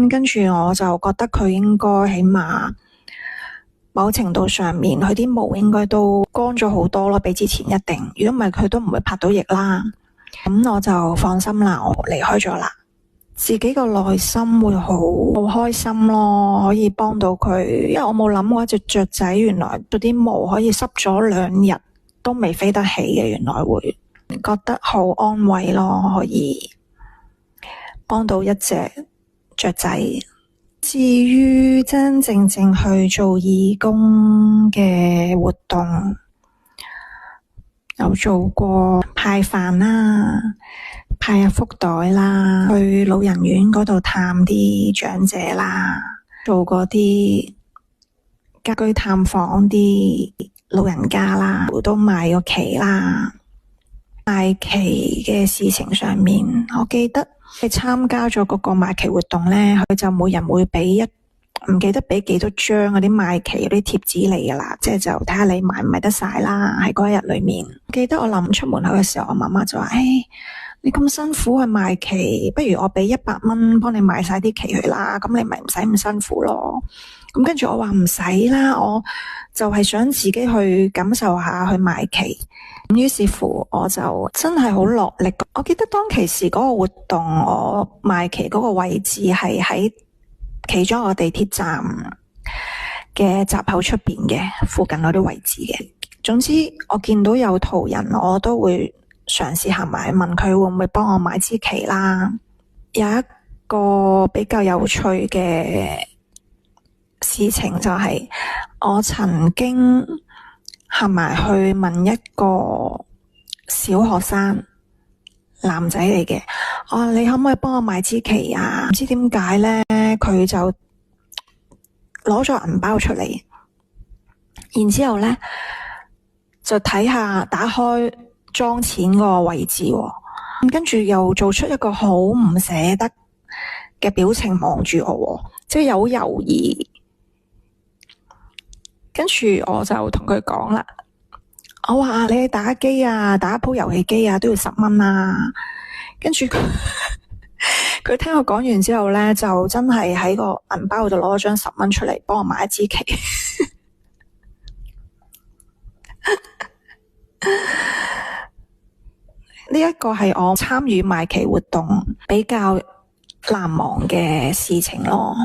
咁跟住我就覺得佢應該起碼某程度上面佢啲毛應該都乾咗好多咯，比之前一定。如果唔係佢都唔會拍到翼啦。咁我就放心啦，我離開咗啦。自己個內心會好開心咯，可以幫到佢，因為我冇諗過一隻雀仔原來嗰啲毛可以濕咗2日都未飛得起嘅，原來會覺得好安慰咯，可以幫到一隻雀仔。至於真正去做義工嘅活動，有做過派飯啦，派下福袋啦，去老人院嗰度探啲長者啦，做過啲家居探訪啲老人家啦，都賣過旗啦。賣旗嘅事情上面，我記得你參加咗嗰個賣旗活動呢，佢就每人會俾唔記得俾幾多張嗰啲賣旗嗰啲貼紙嚟噶啦，即係就睇下你買唔買得晒啦。喺嗰一日裏面，記得我臨出門口嘅時候，我媽媽就話：你咁辛苦去賣旗，不如我俾100蚊幫你買晒啲旗去啦，咁你咪唔使咁辛苦咯。咁跟住我話唔使啦，我就係想自己去感受下去賣旗。咁於是乎我就真係好落力。我記得當其時嗰個活動，我賣旗嗰個位置係喺其中一個地鐵站嘅閘口出邊嘅附近嗰啲位置嘅。總之我見到有途人，我都會嘗試行埋去問佢會唔會幫我買支旗啦。有一個比較有趣嘅事情就係我曾經行埋去問一個小學生，男仔嚟嘅，我話你可唔可以幫我買支旗啊？唔知點解呢，佢就攞咗銀包出嚟，然之後呢就睇下打開裝錢嗰個位置，跟住又做出一個好唔捨得嘅表情望住我，即係有猶豫。跟住我就同佢講啦，我話你打機啊，打一鋪遊戲機啊都要10蚊啊。跟住佢聽我講完之後呢，就真係喺個銀包度攞咗張10蚊出嚟幫我買一支旗。呢一個係我參與賣旗活動比較難忘嘅事情咯。